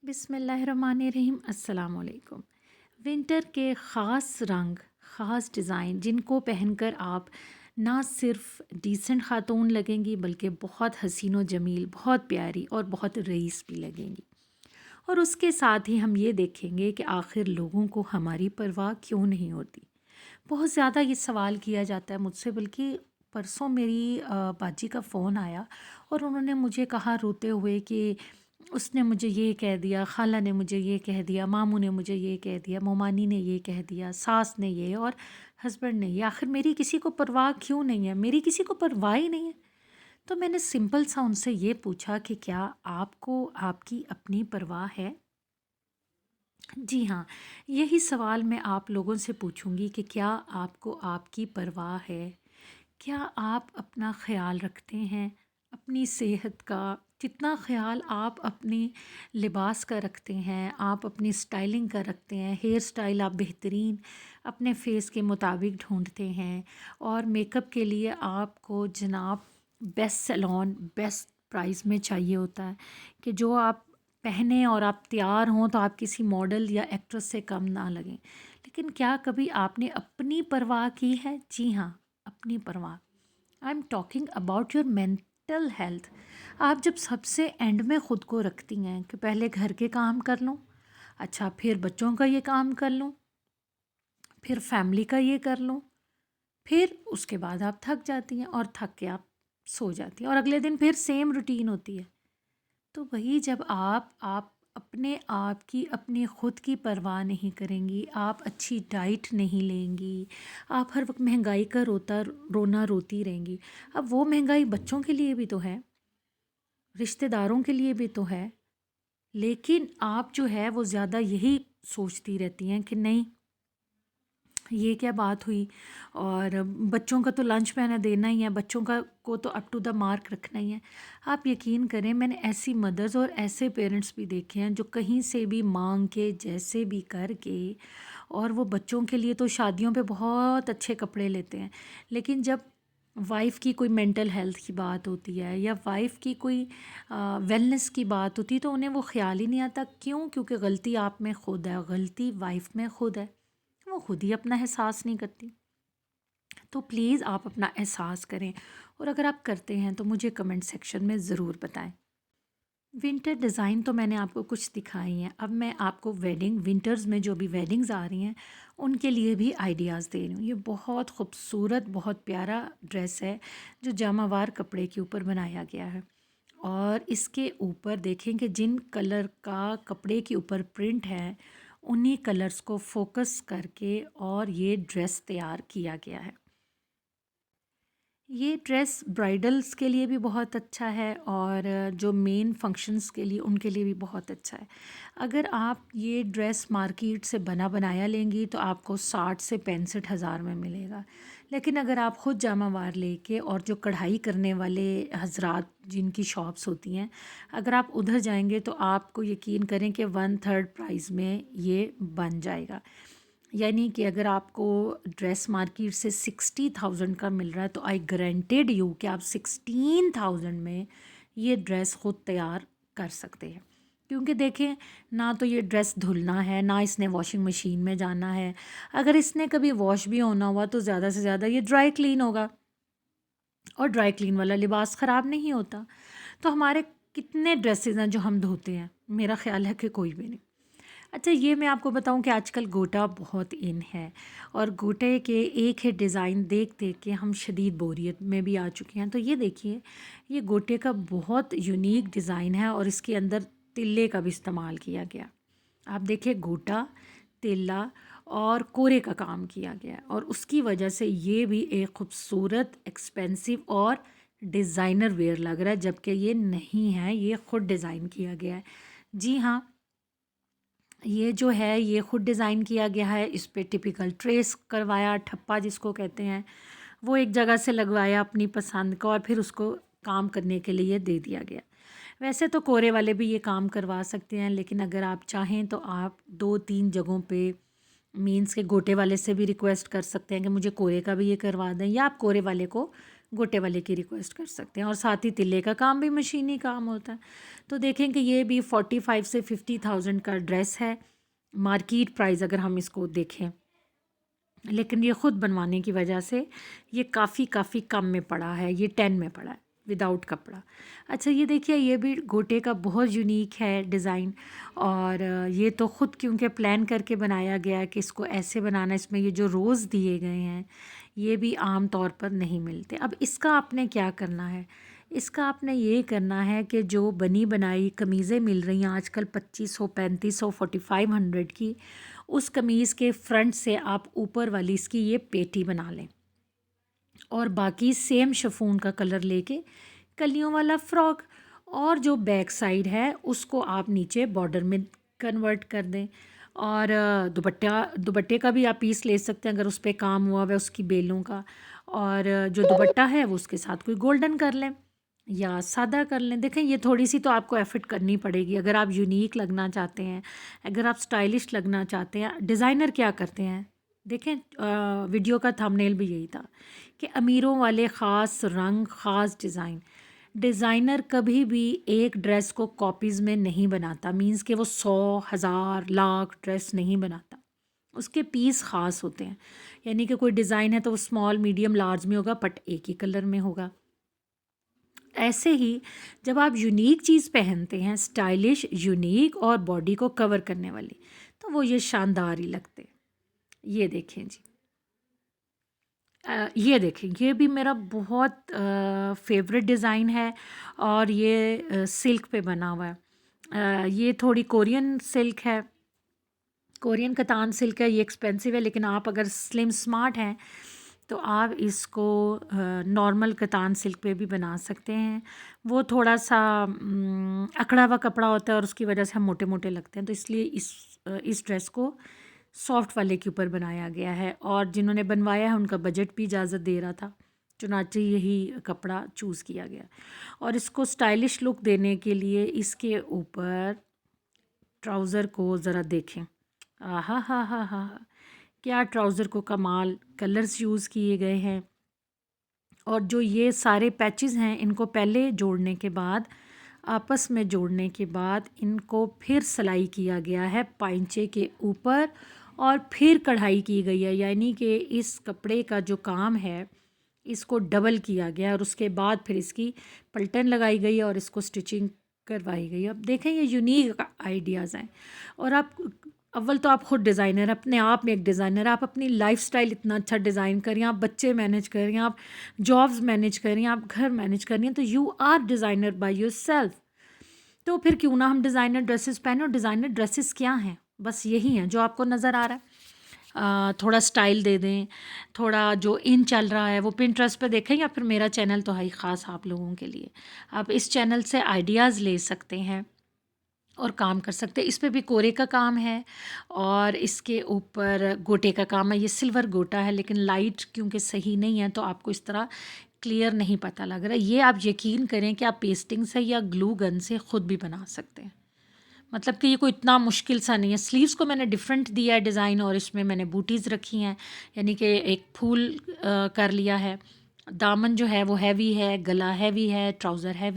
बिस्मिल्लाहिर्रहमानिर्रहीम। अस्सलाम वालेकुम। विंटर के ख़ास रंग, ख़ास डिज़ाइन जिनको पहनकर आप ना सिर्फ डिसेंट ख़ातून लगेंगी बल्कि बहुत हसीन व जमील, बहुत प्यारी और बहुत रईस भी लगेंगी। और उसके साथ ही हम ये देखेंगे कि आखिर लोगों को हमारी परवाह क्यों नहीं होती। बहुत ज़्यादा ये सवाल किया जाता है मुझसे, बल्कि परसों मेरी बाजी का फ़ोन आया और उन्होंने मुझे कहा रोते हुए कि उसने मुझे ये कह दिया, खाला ने मुझे ये कह दिया, मामू ने मुझे ये कह दिया, मोमानी ने ये कह दिया, सास ने ये और हस्बैंड ने ये। आखिर मेरी किसी को परवाह क्यों नहीं है? मेरी किसी को परवाह ही नहीं है। तो मैंने सिंपल सा उनसे ये पूछा कि क्या आपको आपकी अपनी परवाह है? जी हाँ, यही सवाल मैं आप लोगों से पूछूंगी कि क्या आपको आपकी परवाह है? क्या आप अपना ख़्याल रखते हैं? अपनी सेहत का जितना ख़्याल आप अपने लिबास का रखते हैं, आप अपनी स्टाइलिंग का रखते हैं, हेयर स्टाइल आप बेहतरीन अपने फेस के मुताबिक ढूँढते हैं और मेकअप के लिए आपको जनाब बेस्ट सैलून, बेस्ट प्राइस में चाहिए होता है कि जो आप पहने और आप तैयार हों तो आप किसी मॉडल या एक्ट्रेस से कम ना लगें। लेकिन क्या कभी आपने अपनी परवाह की है? जी हाँ, अपनी परवाह। I am talking about your mental health. आप जब सबसे एंड में ख़ुद को रखती हैं कि पहले घर के काम कर लूँ, अच्छा फिर बच्चों का ये काम कर लूँ, फिर फैमिली का ये कर लूँ, फिर उसके बाद आप थक जाती हैं और थक के आप सो जाती हैं और अगले दिन फिर सेम रूटीन होती है। तो वही जब आप अपने आप की अपनी ख़ुद की परवाह नहीं करेंगी, आप अच्छी डाइट नहीं लेंगी, आप हर वक्त महंगाई का रोना रोती रहेंगी। अब वो महंगाई बच्चों के लिए भी तो है, रिश्तेदारों के लिए भी तो है, लेकिन आप जो है वो ज़्यादा यही सोचती रहती हैं कि नहीं, ये क्या बात हुई, और बच्चों का तो लंच मैंने देना ही है, बच्चों का को तो अप टू द मार्क रखना ही है। आप यकीन करें, मैंने ऐसी मदर्स और ऐसे पेरेंट्स भी देखे हैं जो कहीं से भी मांग के जैसे भी करके, और वो बच्चों के लिए तो शादियों पे बहुत अच्छे कपड़े लेते हैं, लेकिन जब वाइफ़ की कोई मेंटल हेल्थ की बात होती है या वाइफ़ की कोई वेलनेस की बात होती है तो उन्हें वो ख्याल ही नहीं आता। क्यों? क्योंकि गलती आप में खुद है, गलती वाइफ़ में खुद है, वो खुद ही अपना एहसास नहीं करती। तो प्लीज़ आप अपना एहसास करें, और अगर आप करते हैं तो मुझे कमेंट सेक्शन में ज़रूर बताएं। विंटर डिज़ाइन तो मैंने आपको कुछ दिखाई हैं, अब मैं आपको वेडिंग विंटर्स में जो भी वेडिंग्स आ रही हैं उनके लिए भी आइडियाज़ दे रही हूँ। ये बहुत खूबसूरत, बहुत प्यारा ड्रेस है जो जामावार कपड़े के ऊपर बनाया गया है, और इसके ऊपर देखें कि जिन कलर का कपड़े के ऊपर प्रिंट है उन्हीं कलर्स को फोकस करके और ये ड्रेस तैयार किया गया है। ये ड्रेस ब्राइडल्स के लिए भी बहुत अच्छा है और जो मेन फंक्शंस के लिए उनके लिए भी बहुत अच्छा है। अगर आप ये ड्रेस मार्केट से बना बनाया लेंगी तो आपको 60 से 65 हज़ार में मिलेगा, लेकिन अगर आप ख़ुद जामावार लेके और जो कढ़ाई करने वाले हजरात जिनकी शॉप्स होती हैं, अगर आप उधर जाएंगे तो आपको यकीन करें कि 1/3 प्राइस में ये बन जाएगा। यानी कि अगर आपको ड्रेस मार्केट से 60,000 का मिल रहा है तो आई गारंटेड यू कि आप 16,000 में ये ड्रेस ख़ुद तैयार कर सकते हैं। क्योंकि देखें, ना तो ये ड्रेस धुलना है, ना इसने वॉशिंग मशीन में जाना है। अगर इसने कभी वॉश भी होना हुआ तो ज़्यादा से ज़्यादा ये ड्राई क्लीन होगा, और ड्राई क्लीन वाला लिबास ख़राब नहीं होता। तो हमारे कितने ड्रेसेस हैं जो हम धोते हैं? मेरा ख़्याल है कि कोई भी नहीं। अच्छा, ये मैं आपको बताऊं कि आजकल गोटा बहुत इन है, और गोटे के एक ही डिज़ाइन देख देख के हम शदीद बोरियत में भी आ चुके हैं। तो ये देखिए, ये गोटे का बहुत यूनिक डिज़ाइन है और इसके अंदर तिल्ले का भी इस्तेमाल किया गया। आप देखिए, गोटा, तिल्ला और कोरे का काम किया गया है, और उसकी वजह से ये भी एक खूबसूरत, एक्सपेंसिव और डिज़ाइनर वेयर लग रहा है, जबकि ये नहीं है, ये ख़ुद डिज़ाइन किया गया है। जी हाँ, ये जो है ये ख़ुद डिज़ाइन किया गया है। इस पे टिपिकल ट्रेस करवाया, ठप्पा जिसको कहते हैं, वो एक जगह से लगवाया अपनी पसंद का और फिर उसको काम करने के लिए दे दिया गया। वैसे तो कोरे वाले भी ये काम करवा सकते हैं, लेकिन अगर आप चाहें तो आप 2-3 जगहों पे मीन्स के गोटे वाले से भी रिक्वेस्ट कर सकते हैं कि मुझे कोरे का भी ये करवा दें, या आप कोरे वाले को گوٹے والے کی ریکویسٹ کر سکتے ہیں. اور ساتھ ہی تلے کا کام بھی مشینی کام ہوتا ہے. تو دیکھیں کہ یہ بھی 45 سے 50,000 کا ڈریس ہے مارکیٹ پرائز اگر ہم اس کو دیکھیں، لیکن یہ خود بنوانے کی وجہ سے یہ کافی کم میں پڑا ہے. یہ 10 میں پڑا ہے وداؤٹ کپڑا. اچھا یہ دیکھیے یہ بھی گوٹے کا بہت یونیک ہے ڈیزائن، اور یہ تو خود کیونکہ پلان کر کے بنایا گیا ہے کہ اس کو ایسے بنانا. اس میں یہ جو روز دیے گئے ہیں یہ بھی عام طور پر نہیں ملتے. اب اس کا آپ نے کیا کرنا ہے، اس کا آپ نے یہ کرنا ہے کہ جو بنی بنائی قمیضیں مل رہی ہیں آج کل 2500 3500 4500 کی، اس قمیض کے فرنٹ سے آپ اوپر والی اس کی یہ پیٹی بنا لیں، اور باقی سیم شفون کا کلر لے کے کلیوں والا فراک، اور جو بیک سائڈ ہے اس کو آپ نیچے بارڈر میں کنورٹ کر دیں. اور دوپٹے کا بھی آپ پیس لے سکتے ہیں اگر اس پہ کام ہوا ہوا ہے اس کی بیلوں کا، اور جو دوپٹہ ہے وہ اس کے ساتھ کوئی گولڈن کر لیں یا سادہ کر لیں. دیکھیں یہ تھوڑی سی تو آپ کو ایفرٹ کرنی پڑے گی اگر آپ یونیک لگنا چاہتے ہیں، اگر آپ سٹائلش لگنا چاہتے ہیں. ڈیزائنر کیا کرتے ہیں دیکھیں، ویڈیو کا تھمبنیل بھی یہی تھا کہ امیروں والے خاص رنگ خاص ڈیزائن. ڈیزائنر کبھی بھی ایک ڈریس کو کاپیز میں نہیں بناتا، مینز کہ وہ 100 1000 لاکھ ڈریس نہیں بناتا. اس کے پیس خاص ہوتے ہیں، یعنی کہ کوئی ڈیزائن ہے تو وہ اسمال میڈیم لارج میں ہوگا بٹ ایک ہی کلر میں ہوگا. ایسے ہی جب آپ یونیک چیز پہنتے ہیں، سٹائلش یونیک اور باڈی کو کور کرنے والی، تو وہ یہ شاندار ہی لگتے. یہ دیکھیں جی، یہ دیکھیں یہ بھی میرا بہت فیوریٹ ڈیزائن ہے، اور یہ سلک پہ بنا ہوا ہے. یہ تھوڑی کورین سلک ہے، کورین کتان سلک ہے. یہ ایکسپینسو ہے، لیکن آپ اگر سلم سمارٹ ہیں تو آپ اس کو نارمل کتان سلک پہ بھی بنا سکتے ہیں. وہ تھوڑا سا اکڑا ہوا کپڑا ہوتا ہے اور اس کی وجہ سے ہم موٹے موٹے لگتے ہیں، تو اس لیے اس ڈریس کو سافٹ والے کے اوپر بنایا گیا ہے. اور جنہوں نے بنوایا ہے ان کا بجٹ بھی اجازت دے رہا تھا، چنانچہ یہی کپڑا چوز کیا گیا. اور اس کو سٹائلش لک دینے کے لیے اس کے اوپر ٹراؤزر کو ذرا دیکھیں. ہاں ہاں ہاں ہاں، کیا ٹراؤزر کو کمال کلرز یوز کیے گئے ہیں. اور جو یہ سارے پیچز ہیں ان کو پہلے جوڑنے کے بعد، آپس میں جوڑنے کے بعد ان کو پھر سلائی کیا گیا ہے پائنچے کے اوپر، اور پھر کڑھائی کی گئی ہے. یعنی کہ اس کپڑے کا جو کام ہے اس کو ڈبل کیا گیا، اور اس کے بعد پھر اس کی پلٹن لگائی گئی اور اس کو سٹچنگ کروائی گئی. اب دیکھیں یہ یونیک آئیڈیاز ہیں. اور آپ اول تو آپ خود ڈیزائنر، اپنے آپ میں ایک ڈیزائنر، آپ اپنی لائف سٹائل اتنا اچھا ڈیزائن کر رہی ہیں، آپ بچے مینیج کر رہی ہیں، آپ جابز مینیج کر رہی ہیں، آپ گھر مینیج کر رہی ہیں، تو you are designer by yourself. تو پھر کیوں نہ ہم ڈیزائنر ڈریسز پہنیں. اور ڈیزائنر ڈریسز کیا ہیں؟ بس یہی ہیں جو آپ کو نظر آ رہا ہے. تھوڑا سٹائل دے دیں، تھوڑا جو ان چل رہا ہے وہ پنٹرسٹ پہ دیکھیں، یا پھر میرا چینل تو ہے ہی خاص آپ لوگوں کے لیے. آپ اس چینل سے آئیڈیاز لے سکتے ہیں اور کام کر سکتے ہیں. اس پہ بھی کورے کا کام ہے اور اس کے اوپر گوٹے کا کام ہے. یہ سلور گوٹا ہے لیکن لائٹ کیونکہ صحیح نہیں ہے تو آپ کو اس طرح کلیئر نہیں پتہ لگ رہا. یہ آپ یقین کریں کہ آپ پیسٹنگ سے یا گلو گن سے خود بھی بنا سکتے ہیں. مطلب کہ یہ کوئی اتنا مشکل سا نہیں ہے. سلیوز کو میں نے ڈیفرنٹ دیا ہے ڈیزائن، اور اس میں نے بوٹیز رکھی ہیں، یعنی کہ ایک پھول کر لیا ہے. دامن جو ہے وہ ہیوی ہے، گلا ہیوی ہے، ٹراؤزر ہیوی